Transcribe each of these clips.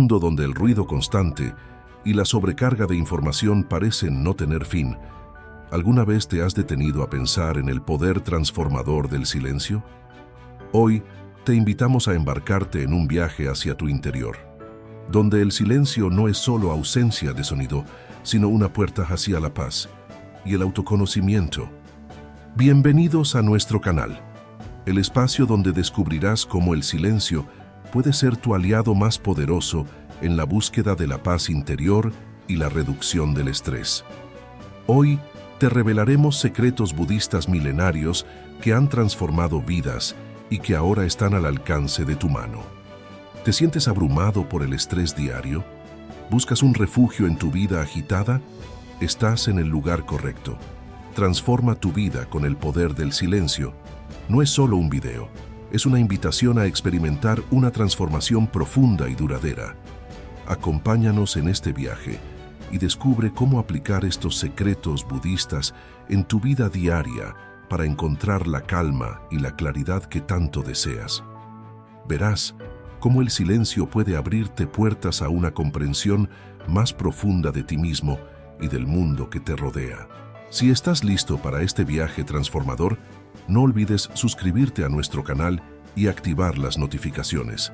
mundo donde el ruido constante y la sobrecarga de información parecen no tener fin, ¿alguna vez te has detenido a pensar en el poder transformador del silencio? Hoy te invitamos a embarcarte en un viaje hacia tu interior, donde el silencio no es solo ausencia de sonido, sino una puerta hacia la paz y el autoconocimiento. Bienvenidos a nuestro canal, el espacio donde descubrirás cómo el silencio puede ser tu aliado más poderoso en la búsqueda de la paz interior y la reducción del estrés. Hoy te revelaremos secretos budistas milenarios que han transformado vidas y que ahora están al alcance de tu mano. ¿Te sientes abrumado por el estrés diario? ¿Buscas un refugio en tu vida agitada? Estás en el lugar correcto. Transforma tu vida con el poder del silencio. No es solo un video, es una invitación a experimentar una transformación profunda y duradera. Acompáñanos en este viaje y descubre cómo aplicar estos secretos budistas en tu vida diaria para encontrar la calma y la claridad que tanto deseas. Verás cómo el silencio puede abrirte puertas a una comprensión más profunda de ti mismo y del mundo que te rodea. Si estás listo para este viaje transformador, no olvides suscribirte a nuestro canal y activar las notificaciones.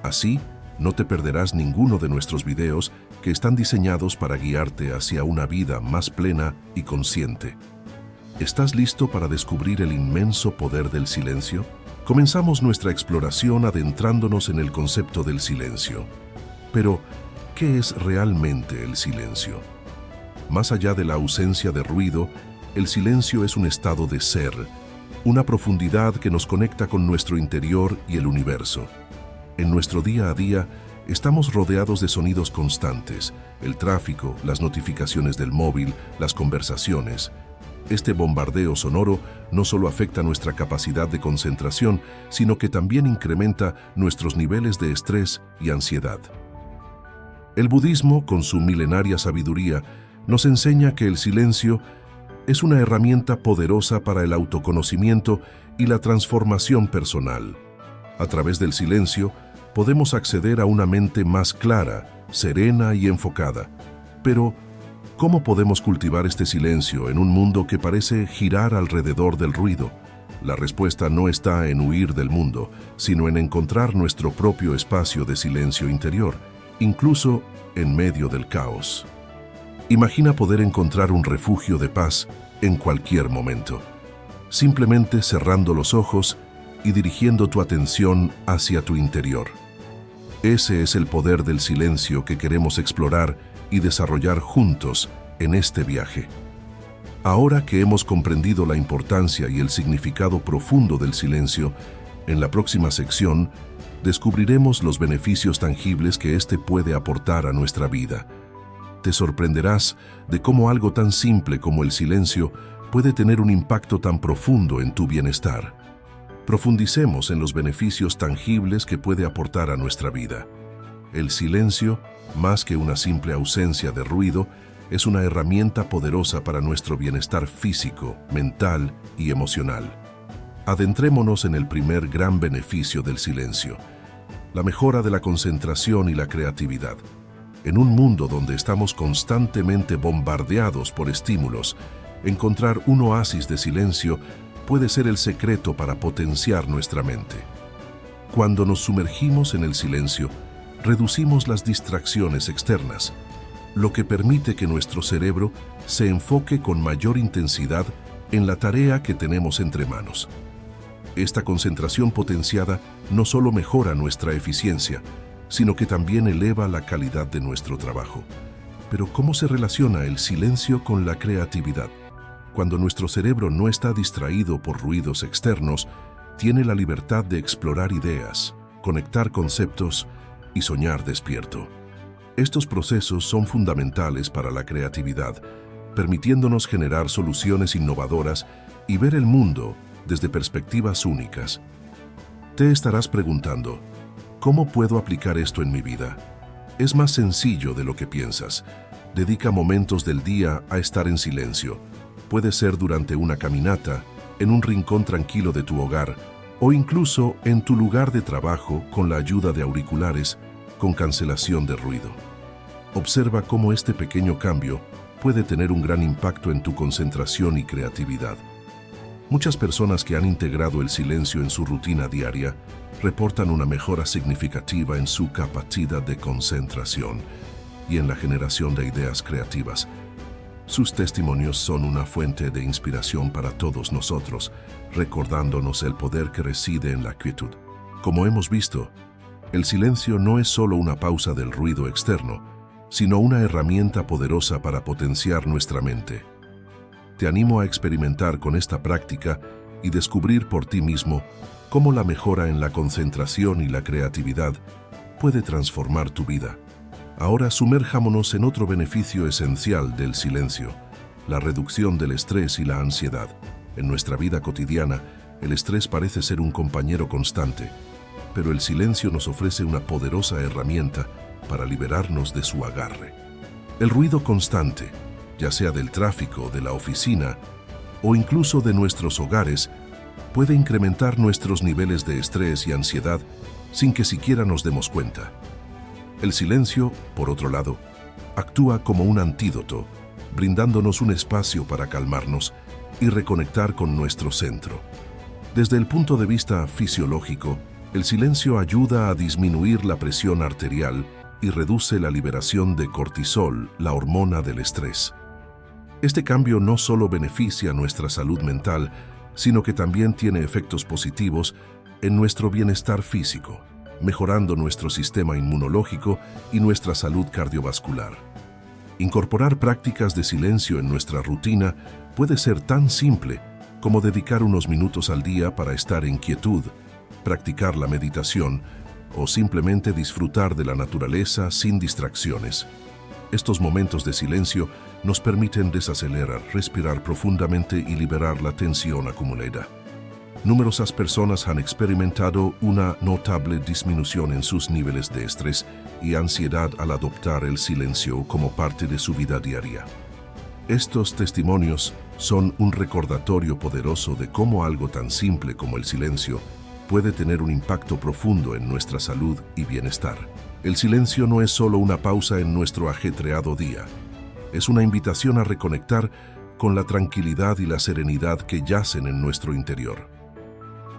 Así, no te perderás ninguno de nuestros videos que están diseñados para guiarte hacia una vida más plena y consciente. ¿Estás listo para descubrir el inmenso poder del silencio? Comenzamos nuestra exploración adentrándonos en el concepto del silencio. Pero, ¿qué es realmente el silencio? Más allá de la ausencia de ruido, el silencio es un estado de ser, una profundidad que nos conecta con nuestro interior y el universo. En nuestro día a día, estamos rodeados de sonidos constantes, el tráfico, las notificaciones del móvil, las conversaciones. Este bombardeo sonoro no solo afecta nuestra capacidad de concentración, sino que también incrementa nuestros niveles de estrés y ansiedad. El budismo, con su milenaria sabiduría, nos enseña que el silencio es una herramienta poderosa para el autoconocimiento y la transformación personal. A través del silencio, podemos acceder a una mente más clara, serena y enfocada. Pero, ¿cómo podemos cultivar este silencio en un mundo que parece girar alrededor del ruido? La respuesta no está en huir del mundo, sino en encontrar nuestro propio espacio de silencio interior, incluso en medio del caos. Imagina poder encontrar un refugio de paz en cualquier momento, simplemente cerrando los ojos y dirigiendo tu atención hacia tu interior. Ese es el poder del silencio que queremos explorar y desarrollar juntos en este viaje. Ahora que hemos comprendido la importancia y el significado profundo del silencio, en la próxima sección descubriremos los beneficios tangibles que éste puede aportar a nuestra vida. Te sorprenderás de cómo algo tan simple como el silencio puede tener un impacto tan profundo en tu bienestar. Profundicemos en los beneficios tangibles que puede aportar a nuestra vida. El silencio, más que una simple ausencia de ruido, es una herramienta poderosa para nuestro bienestar físico, mental y emocional. Adentrémonos en el primer gran beneficio del silencio: la mejora de la concentración y la creatividad. En un mundo donde estamos constantemente bombardeados por estímulos, encontrar un oasis de silencio puede ser el secreto para potenciar nuestra mente. Cuando nos sumergimos en el silencio, reducimos las distracciones externas, lo que permite que nuestro cerebro se enfoque con mayor intensidad en la tarea que tenemos entre manos. Esta concentración potenciada no solo mejora nuestra eficiencia, sino que también eleva la calidad de nuestro trabajo. Pero ¿cómo se relaciona el silencio con la creatividad? Cuando nuestro cerebro no está distraído por ruidos externos, tiene la libertad de explorar ideas, conectar conceptos y soñar despierto. Estos procesos son fundamentales para la creatividad, permitiéndonos generar soluciones innovadoras y ver el mundo desde perspectivas únicas. Te estarás preguntando, ¿cómo puedo aplicar esto en mi vida? Es más sencillo de lo que piensas. Dedica momentos del día a estar en silencio. Puede ser durante una caminata, en un rincón tranquilo de tu hogar, o incluso en tu lugar de trabajo con la ayuda de auriculares. con cancelación de ruido. Observa cómo este pequeño cambio puede tener un gran impacto en tu concentración y creatividad. Muchas personas que han integrado el silencio en su rutina diaria reportan una mejora significativa en su capacidad de concentración y en la generación de ideas creativas. Sus testimonios son una fuente de inspiración para todos nosotros, recordándonos el poder que reside en la quietud. Como hemos visto, el silencio no es solo una pausa del ruido externo, sino una herramienta poderosa para potenciar nuestra mente. Te animo a experimentar con esta práctica y descubrir por ti mismo cómo la mejora en la concentración y la creatividad puede transformar tu vida. Ahora sumerjámonos en otro beneficio esencial del silencio, la reducción del estrés y la ansiedad. En nuestra vida cotidiana, el estrés parece ser un compañero constante, pero el silencio nos ofrece una poderosa herramienta para liberarnos de su agarre. El ruido constante, ya sea del tráfico, de la oficina o incluso de nuestros hogares, puede incrementar nuestros niveles de estrés y ansiedad sin que siquiera nos demos cuenta. El silencio, por otro lado, actúa como un antídoto, brindándonos un espacio para calmarnos y reconectar con nuestro centro. Desde el punto de vista fisiológico, el silencio ayuda a disminuir la presión arterial y reduce la liberación de cortisol, la hormona del estrés. Este cambio no solo beneficia nuestra salud mental, sino que también tiene efectos positivos en nuestro bienestar físico, mejorando nuestro sistema inmunológico y nuestra salud cardiovascular. Incorporar prácticas de silencio en nuestra rutina puede ser tan simple como dedicar unos minutos al día para estar en quietud, practicar la meditación o simplemente disfrutar de la naturaleza sin distracciones. Estos momentos de silencio nos permiten desacelerar, respirar profundamente y liberar la tensión acumulada. Numerosas personas han experimentado una notable disminución en sus niveles de estrés y ansiedad al adoptar el silencio como parte de su vida diaria. Estos testimonios son un recordatorio poderoso de cómo algo tan simple como el silencio puede tener un impacto profundo en nuestra salud y bienestar. El silencio no es solo una pausa en nuestro ajetreado día, es una invitación a reconectar con la tranquilidad y la serenidad que yacen en nuestro interior.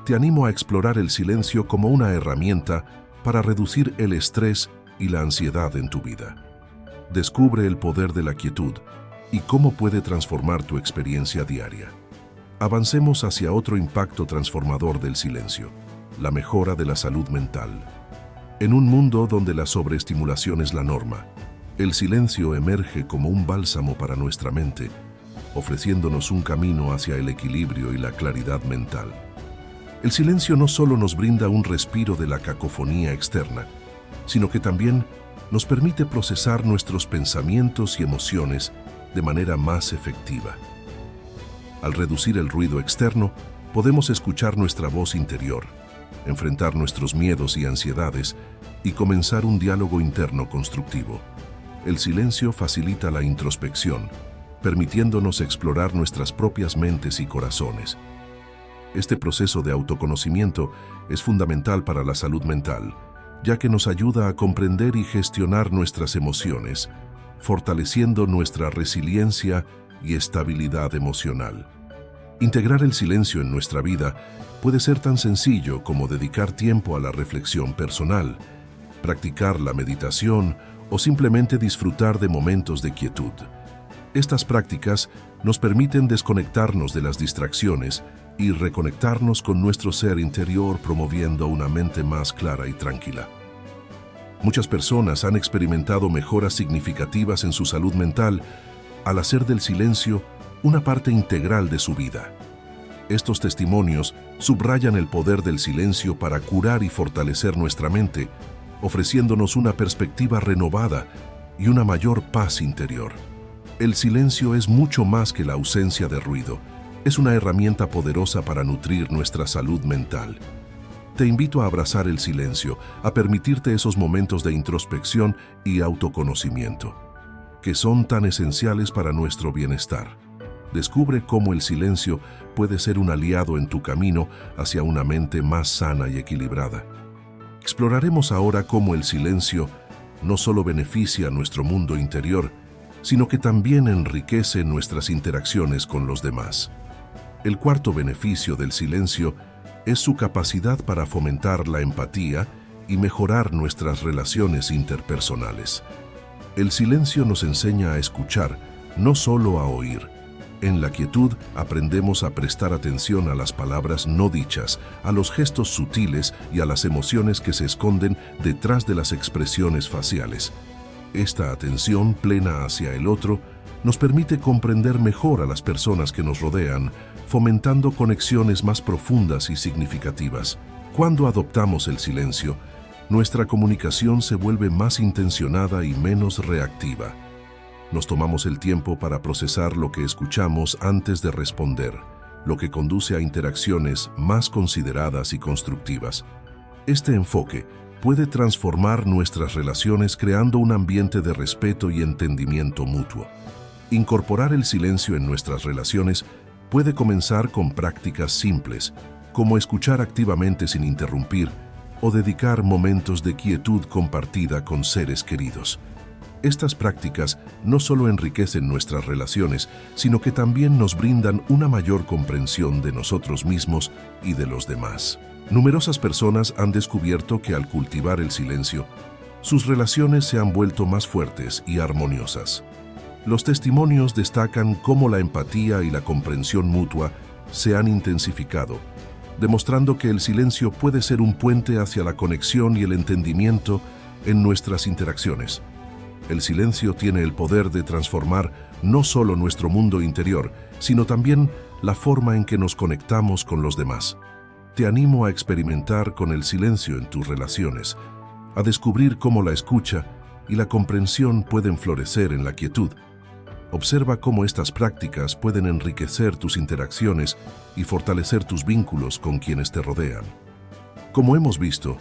Te animo a explorar el silencio como una herramienta para reducir el estrés y la ansiedad en tu vida. Descubre el poder de la quietud y cómo puede transformar tu experiencia diaria. Avancemos hacia otro impacto transformador del silencio, la mejora de la salud mental. En un mundo donde la sobreestimulación es la norma, el silencio emerge como un bálsamo para nuestra mente, ofreciéndonos un camino hacia el equilibrio y la claridad mental. El silencio no solo nos brinda un respiro de la cacofonía externa, sino que también nos permite procesar nuestros pensamientos y emociones de manera más efectiva. Al reducir el ruido externo, podemos escuchar nuestra voz interior, enfrentar nuestros miedos y ansiedades y comenzar un diálogo interno constructivo. El silencio facilita la introspección, permitiéndonos explorar nuestras propias mentes y corazones. Este proceso de autoconocimiento es fundamental para la salud mental, ya que nos ayuda a comprender y gestionar nuestras emociones, fortaleciendo nuestra resiliencia y estabilidad emocional. Integrar el silencio en nuestra vida puede ser tan sencillo como dedicar tiempo a la reflexión personal, practicar la meditación o simplemente disfrutar de momentos de quietud. Estas prácticas nos permiten desconectarnos de las distracciones y reconectarnos con nuestro ser interior, promoviendo una mente más clara y tranquila. Muchas personas han experimentado mejoras significativas en su salud mental al hacer del silencio una parte integral de su vida. Estos testimonios subrayan el poder del silencio para curar y fortalecer nuestra mente, ofreciéndonos una perspectiva renovada y una mayor paz interior. El silencio es mucho más que la ausencia de ruido. Es una herramienta poderosa para nutrir nuestra salud mental. Te invito a abrazar el silencio, a permitirte esos momentos de introspección y autoconocimiento, que son tan esenciales para nuestro bienestar. Descubre cómo el silencio puede ser un aliado en tu camino hacia una mente más sana y equilibrada. Exploraremos ahora cómo el silencio no solo beneficia nuestro mundo interior, sino que también enriquece nuestras interacciones con los demás. El cuarto beneficio del silencio es su capacidad para fomentar la empatía y mejorar nuestras relaciones interpersonales. El silencio nos enseña a escuchar, no solo a oír. En la quietud aprendemos a prestar atención a las palabras no dichas, a los gestos sutiles y a las emociones que se esconden detrás de las expresiones faciales. Esta atención plena hacia el otro nos permite comprender mejor a las personas que nos rodean, fomentando conexiones más profundas y significativas. Cuando adoptamos el silencio, nuestra comunicación se vuelve más intencionada y menos reactiva. Nos tomamos el tiempo para procesar lo que escuchamos antes de responder, lo que conduce a interacciones más consideradas y constructivas. Este enfoque puede transformar nuestras relaciones creando un ambiente de respeto y entendimiento mutuo. Incorporar el silencio en nuestras relaciones puede comenzar con prácticas simples, como escuchar activamente sin interrumpir o dedicar momentos de quietud compartida con seres queridos. Estas prácticas no solo enriquecen nuestras relaciones, sino que también nos brindan una mayor comprensión de nosotros mismos y de los demás. Numerosas personas han descubierto que al cultivar el silencio, sus relaciones se han vuelto más fuertes y armoniosas. Los testimonios destacan cómo la empatía y la comprensión mutua se han intensificado, demostrando que el silencio puede ser un puente hacia la conexión y el entendimiento en nuestras interacciones. El silencio tiene el poder de transformar no solo nuestro mundo interior, sino también la forma en que nos conectamos con los demás. Te animo a experimentar con el silencio en tus relaciones, a descubrir cómo la escucha y la comprensión pueden florecer en la quietud. Observa cómo estas prácticas pueden enriquecer tus interacciones y fortalecer tus vínculos con quienes te rodean. Como hemos visto,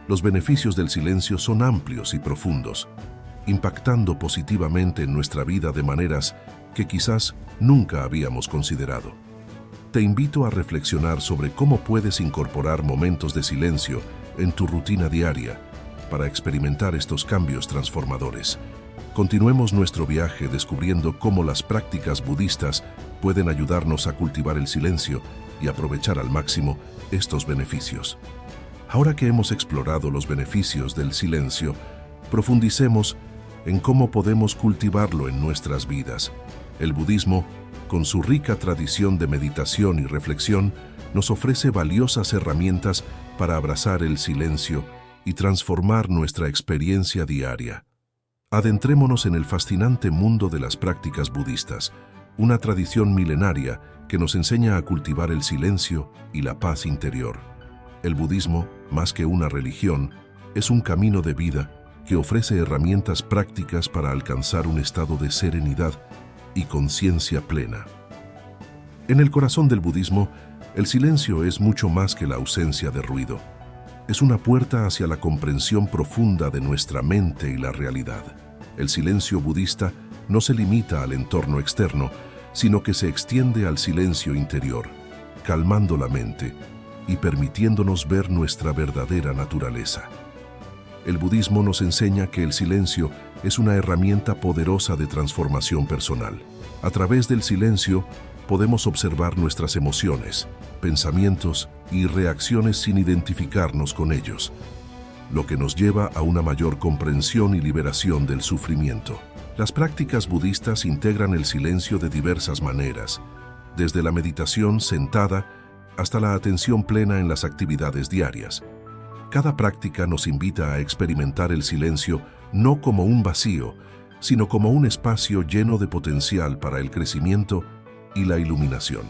los beneficios del silencio son amplios y profundos, impactando positivamente en nuestra vida de maneras que quizás nunca habíamos considerado. Te invito a reflexionar sobre cómo puedes incorporar momentos de silencio en tu rutina diaria para experimentar estos cambios transformadores. Continuemos nuestro viaje descubriendo cómo las prácticas budistas pueden ayudarnos a cultivar el silencio y aprovechar al máximo estos beneficios. Ahora que hemos explorado los beneficios del silencio, profundicemos en cómo podemos cultivarlo en nuestras vidas. El budismo, con su rica tradición de meditación y reflexión, nos ofrece valiosas herramientas para abrazar el silencio y transformar nuestra experiencia diaria. Adentrémonos en el fascinante mundo de las prácticas budistas, una tradición milenaria que nos enseña a cultivar el silencio y la paz interior. El budismo, más que una religión, es un camino de vida que ofrece herramientas prácticas para alcanzar un estado de serenidad y conciencia plena. En el corazón del budismo, el silencio es mucho más que la ausencia de ruido. Es una puerta hacia la comprensión profunda de nuestra mente y la realidad. El silencio budista no se limita al entorno externo, sino que se extiende al silencio interior, calmando la mente y permitiéndonos ver nuestra verdadera naturaleza. El budismo nos enseña que el silencio es una herramienta poderosa de transformación personal. A través del silencio podemos observar nuestras emociones, pensamientos y reacciones sin identificarnos con ellos, lo que nos lleva a una mayor comprensión y liberación del sufrimiento. Las prácticas budistas integran el silencio de diversas maneras, desde la meditación sentada hasta la atención plena en las actividades diarias. Cada práctica nos invita a experimentar el silencio no como un vacío, sino como un espacio lleno de potencial para el crecimiento y la iluminación.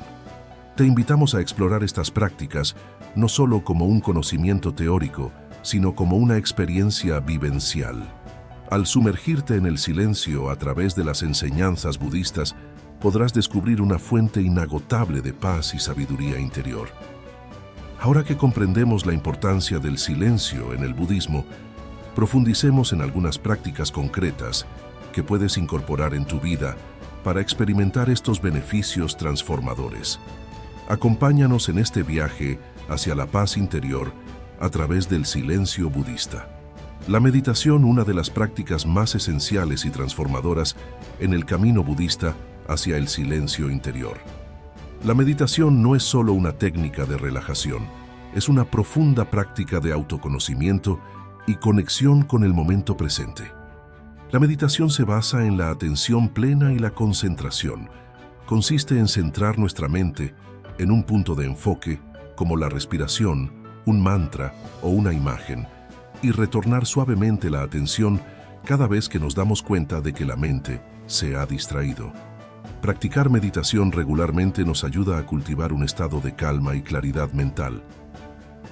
Te invitamos a explorar estas prácticas no solo como un conocimiento teórico, sino como una experiencia vivencial. Al sumergirte en el silencio a través de las enseñanzas budistas, podrás descubrir una fuente inagotable de paz y sabiduría interior. Ahora que comprendemos la importancia del silencio en el budismo, profundicemos en algunas prácticas concretas que puedes incorporar en tu vida para experimentar estos beneficios transformadores. Acompáñanos en este viaje hacia la paz interior a través del silencio budista. La meditación, una de las prácticas más esenciales y transformadoras en el camino budista hacia el silencio interior. La meditación no es solo una técnica de relajación, es una profunda práctica de autoconocimiento y conexión con el momento presente. La meditación se basa en la atención plena y la concentración. Consiste en centrar nuestra mente en un punto de enfoque, como la respiración, un mantra o una imagen, y retornar suavemente la atención cada vez que nos damos cuenta de que la mente se ha distraído. Practicar meditación regularmente nos ayuda a cultivar un estado de calma y claridad mental.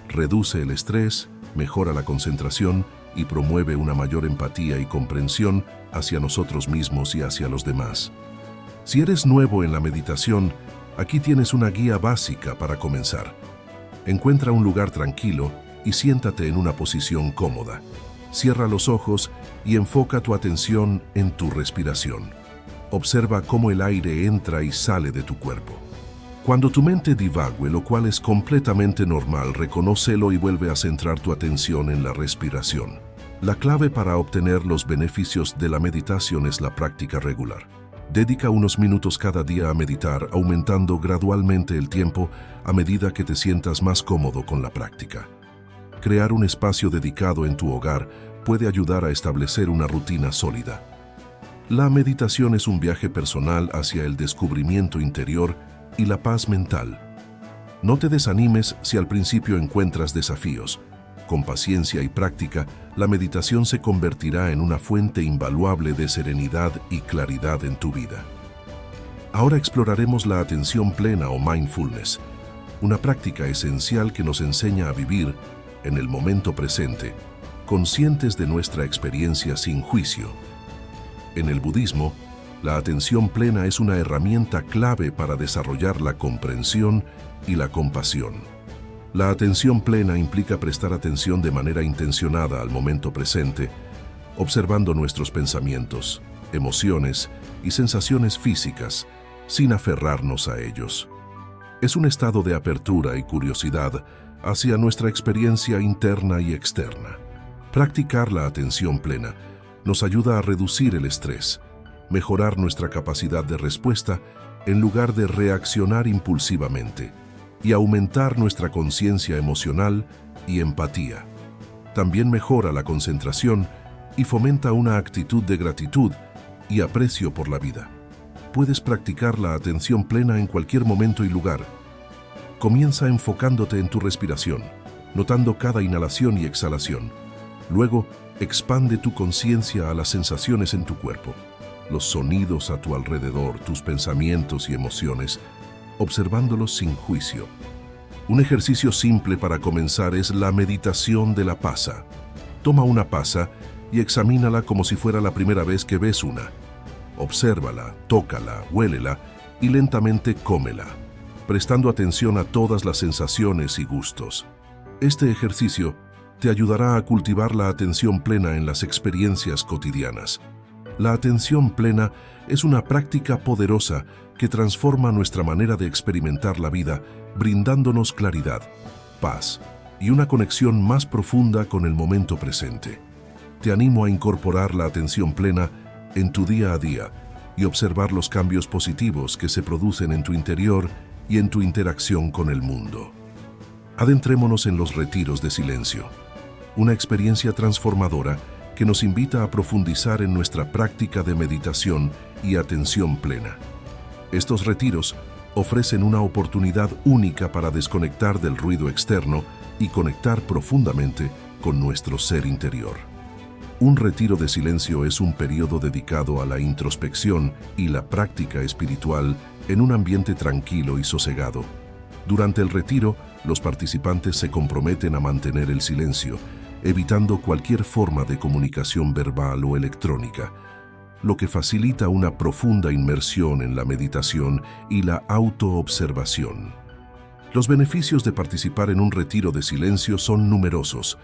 Reduce el estrés, mejora la concentración y promueve una mayor empatía y comprensión hacia nosotros mismos y hacia los demás. Si eres nuevo en la meditación, aquí tienes una guía básica para comenzar. Encuentra un lugar tranquilo y siéntate en una posición cómoda. Cierra los ojos y enfoca tu atención en tu respiración. Observa cómo el aire entra y sale de tu cuerpo. Cuando tu mente divague, lo cual es completamente normal, reconócelo y vuelve a centrar tu atención en la respiración. La clave para obtener los beneficios de la meditación es la práctica regular. Dedica unos minutos cada día a meditar, aumentando gradualmente el tiempo a medida que te sientas más cómodo con la práctica. Crear un espacio dedicado en tu hogar puede ayudar a establecer una rutina sólida. La meditación es un viaje personal hacia el descubrimiento interior y la paz mental. No te desanimes si al principio encuentras desafíos. Con paciencia y práctica, la meditación se convertirá en una fuente invaluable de serenidad y claridad en tu vida. Ahora exploraremos la atención plena o mindfulness, una práctica esencial que nos enseña a vivir en el momento presente, conscientes de nuestra experiencia sin juicio. En el budismo, la atención plena es una herramienta clave para desarrollar la comprensión y la compasión. La atención plena implica prestar atención de manera intencionada al momento presente, observando nuestros pensamientos, emociones y sensaciones físicas, sin aferrarnos a ellos. Es un estado de apertura y curiosidad hacia nuestra experiencia interna y externa. Practicar la atención plena nos ayuda a reducir el estrés, mejorar nuestra capacidad de respuesta en lugar de reaccionar impulsivamente, y aumentar nuestra conciencia emocional y empatía. También mejora la concentración y fomenta una actitud de gratitud y aprecio por la vida. Puedes practicar la atención plena en cualquier momento y lugar. Comienza enfocándote en tu respiración, notando cada inhalación y exhalación. Luego, expande tu conciencia a las sensaciones en tu cuerpo, los sonidos a tu alrededor, tus pensamientos y emociones, observándolos sin juicio. Un ejercicio simple para comenzar es la meditación de la pasa. Toma una pasa y examínala como si fuera la primera vez que ves una. Obsérvala, tócala, huélela y lentamente cómela, prestando atención a todas las sensaciones y gustos. Este ejercicio te ayudará a cultivar la atención plena en las experiencias cotidianas. La atención plena es una práctica poderosa que transforma nuestra manera de experimentar la vida, brindándonos claridad, paz y una conexión más profunda con el momento presente. Te animo a incorporar la atención plena en tu día a día y observar los cambios positivos que se producen en tu interior y en tu interacción con el mundo. Adentrémonos en los retiros de silencio, una experiencia transformadora que nos invita a profundizar en nuestra práctica de meditación y atención plena. Estos retiros ofrecen una oportunidad única para desconectar del ruido externo y conectar profundamente con nuestro ser interior. Un retiro de silencio es un periodo dedicado a la introspección y la práctica espiritual en un ambiente tranquilo y sosegado. Durante el retiro, los participantes se comprometen a mantener el silencio, evitando cualquier forma de comunicación verbal o electrónica, lo que facilita una profunda inmersión en la meditación y la autoobservación. Los beneficios de participar en un retiro de silencio son numerosos.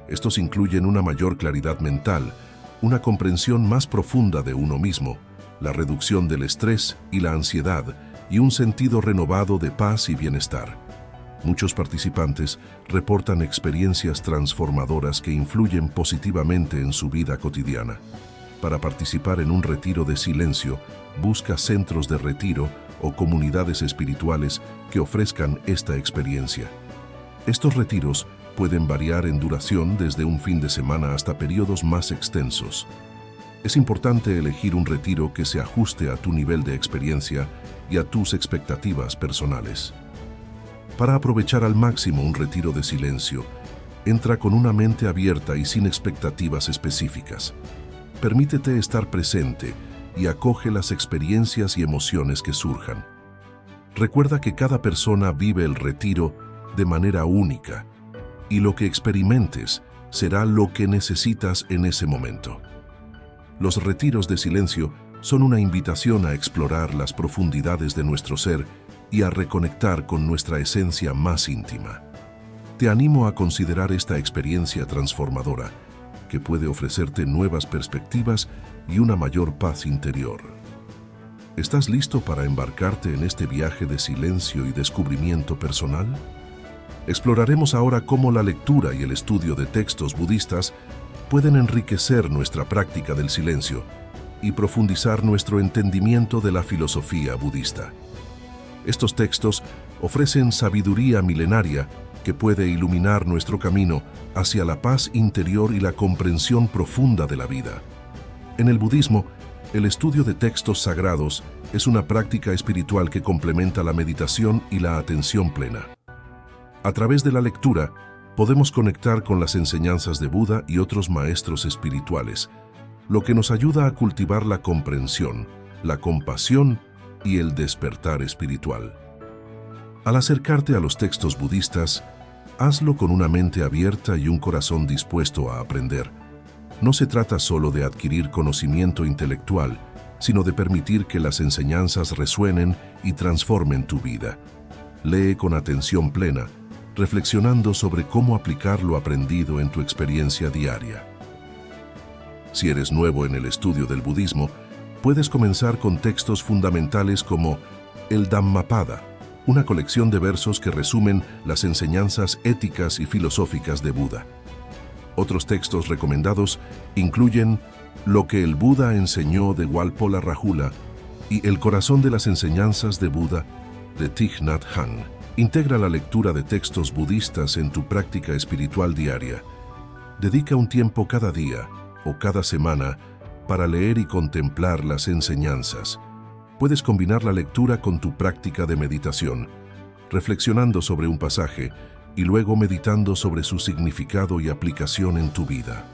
Estos incluyen una mayor claridad mental, una comprensión más profunda de uno mismo, la reducción del estrés y la ansiedad, y un sentido renovado de paz y bienestar. Muchos participantes reportan experiencias transformadoras que influyen positivamente en su vida cotidiana. Para participar en un retiro de silencio, busca centros de retiro o comunidades espirituales que ofrezcan esta experiencia. Estos retiros pueden variar en duración desde un fin de semana hasta periodos más extensos. Es importante elegir un retiro que se ajuste a tu nivel de experiencia y a tus expectativas personales. Para aprovechar al máximo un retiro de silencio, entra con una mente abierta y sin expectativas específicas. Permítete estar presente y acoge las experiencias y emociones que surjan. Recuerda que cada persona vive el retiro de manera única y lo que experimentes será lo que necesitas en ese momento. Los retiros de silencio son una invitación a explorar las profundidades de nuestro ser y a reconectar con nuestra esencia más íntima. Te animo a considerar esta experiencia transformadora, que puede ofrecerte nuevas perspectivas y una mayor paz interior. ¿Estás listo para embarcarte en este viaje de silencio y descubrimiento personal? Exploraremos ahora cómo la lectura y el estudio de textos budistas pueden enriquecer nuestra práctica del silencio y profundizar nuestro entendimiento de la filosofía budista. Estos textos ofrecen sabiduría milenaria que puede iluminar nuestro camino hacia la paz interior y la comprensión profunda de la vida. En el budismo, el estudio de textos sagrados es una práctica espiritual que complementa la meditación y la atención plena. A través de la lectura, podemos conectar con las enseñanzas de Buda y otros maestros espirituales, lo que nos ayuda a cultivar la comprensión, la compasión y el despertar espiritual. Al acercarte a los textos budistas, hazlo con una mente abierta y un corazón dispuesto a aprender. No se trata solo de adquirir conocimiento intelectual, sino de permitir que las enseñanzas resuenen y transformen tu vida. Lee con atención plena, reflexionando sobre cómo aplicar lo aprendido en tu experiencia diaria. Si eres nuevo en el estudio del budismo, puedes comenzar con textos fundamentales como el Dhammapada, una colección de versos que resumen las enseñanzas éticas y filosóficas de Buda. Otros textos recomendados incluyen Lo que el Buda enseñó de Walpola Rahula y El corazón de las enseñanzas de Buda de Thich Nhat Hanh. Integra la lectura de textos budistas en tu práctica espiritual diaria. Dedica un tiempo cada día o cada semana para leer y contemplar las enseñanzas. Puedes combinar la lectura con tu práctica de meditación, reflexionando sobre un pasaje y luego meditando sobre su significado y aplicación en tu vida.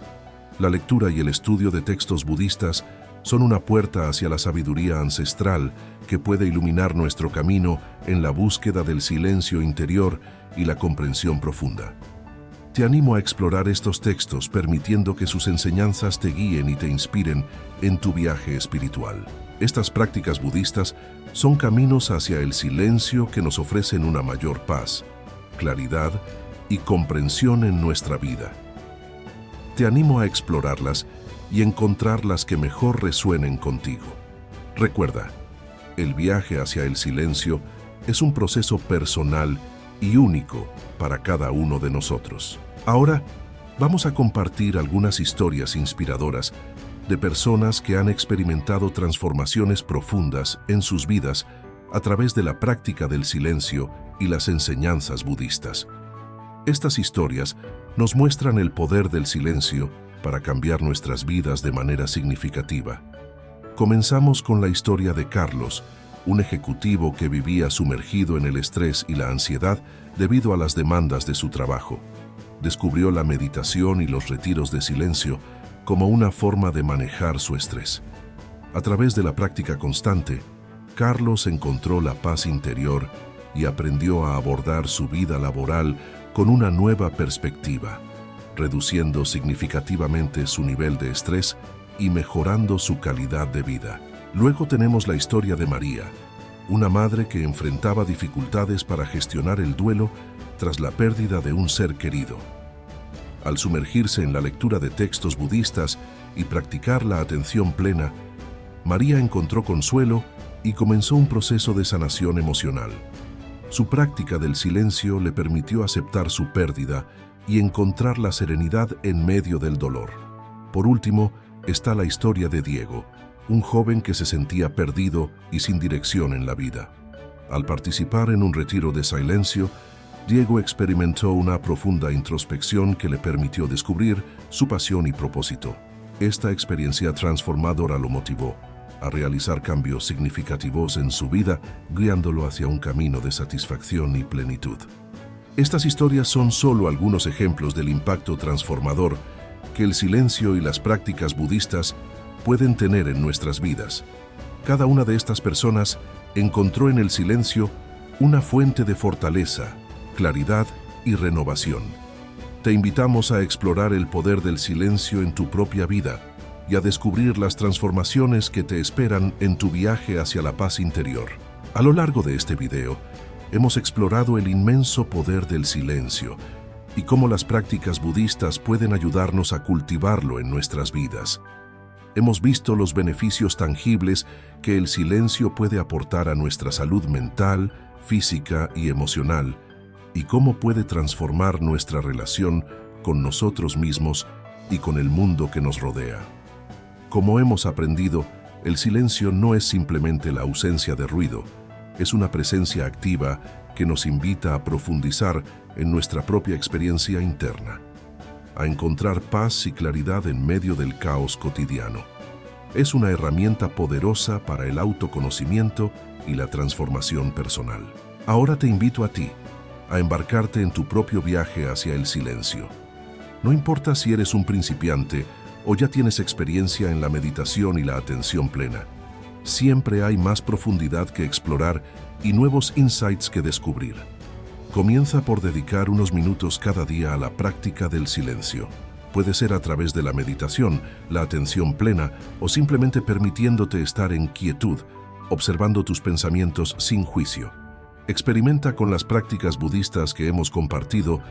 La lectura y el estudio de textos budistas son una puerta hacia la sabiduría ancestral que puede iluminar nuestro camino en la búsqueda del silencio interior y la comprensión profunda. Te animo a explorar estos textos permitiendo que sus enseñanzas te guíen y te inspiren en tu viaje espiritual. Estas prácticas budistas son caminos hacia el silencio que nos ofrecen una mayor paz, claridad y comprensión en nuestra vida. Te animo a explorarlas y encontrar las que mejor resuenen contigo. Recuerda, el viaje hacia el silencio es un proceso personal y único para cada uno de nosotros. Ahora, vamos a compartir algunas historias inspiradoras de personas que han experimentado transformaciones profundas en sus vidas a través de la práctica del silencio y las enseñanzas budistas. Estas historias nos muestran el poder del silencio para cambiar nuestras vidas de manera significativa. Comenzamos con la historia de Carlos, un ejecutivo que vivía sumergido en el estrés y la ansiedad debido a las demandas de su trabajo. Descubrió la meditación y los retiros de silencio como una forma de manejar su estrés. A través de la práctica constante, Carlos encontró la paz interior y aprendió a abordar su vida laboral con una nueva perspectiva, reduciendo significativamente su nivel de estrés y mejorando su calidad de vida. Luego tenemos la historia de María, una madre que enfrentaba dificultades para gestionar el duelo tras la pérdida de un ser querido. Al sumergirse en la lectura de textos budistas y practicar la atención plena, María encontró consuelo y comenzó un proceso de sanación emocional. Su práctica del silencio le permitió aceptar su pérdida y encontrar la serenidad en medio del dolor. Por último, está la historia de Diego, un joven que se sentía perdido y sin dirección en la vida. Al participar en un retiro de silencio, Diego experimentó una profunda introspección que le permitió descubrir su pasión y propósito. Esta experiencia transformadora lo motivó a realizar cambios significativos en su vida, guiándolo hacia un camino de satisfacción y plenitud. Estas historias son solo algunos ejemplos del impacto transformador que el silencio y las prácticas budistas pueden tener en nuestras vidas. Cada una de estas personas encontró en el silencio una fuente de fortaleza, claridad y renovación. Te invitamos a explorar el poder del silencio en tu propia vida y a descubrir las transformaciones que te esperan en tu viaje hacia la paz interior. A lo largo de este video, hemos explorado el inmenso poder del silencio y cómo las prácticas budistas pueden ayudarnos a cultivarlo en nuestras vidas. Hemos visto los beneficios tangibles que el silencio puede aportar a nuestra salud mental, física y emocional, y cómo puede transformar nuestra relación con nosotros mismos y con el mundo que nos rodea. Como hemos aprendido, el silencio no es simplemente la ausencia de ruido, es una presencia activa que nos invita a profundizar en nuestra propia experiencia interna, a encontrar paz y claridad en medio del caos cotidiano. Es una herramienta poderosa para el autoconocimiento y la transformación personal. Ahora te invito a ti, a embarcarte en tu propio viaje hacia el silencio. No importa si eres un principiante o ya tienes experiencia en la meditación y la atención plena, siempre hay más profundidad que explorar y nuevos insights que descubrir. Comienza por dedicar unos minutos cada día a la práctica del silencio. Puede ser a través de la meditación, la atención plena o simplemente permitiéndote estar en quietud, observando tus pensamientos sin juicio. Experimenta con las prácticas budistas que hemos compartido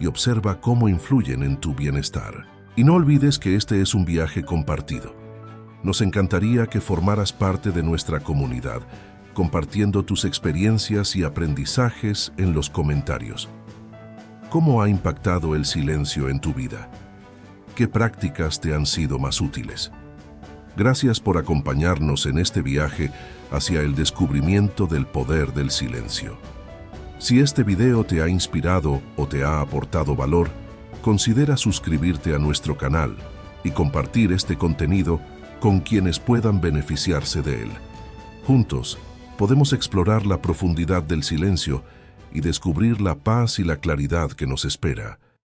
y observa cómo influyen en tu bienestar. Y no olvides que este es un viaje compartido. Nos encantaría que formaras parte de nuestra comunidad, compartiendo tus experiencias y aprendizajes en los comentarios. ¿Cómo ha impactado el silencio en tu vida? ¿Qué prácticas te han sido más útiles? Gracias por acompañarnos en este viaje hacia el descubrimiento del poder del silencio. Si este video te ha inspirado o te ha aportado valor, considera suscribirte a nuestro canal y compartir este contenido con quienes puedan beneficiarse de él. Juntos, podemos explorar la profundidad del silencio y descubrir la paz y la claridad que nos espera.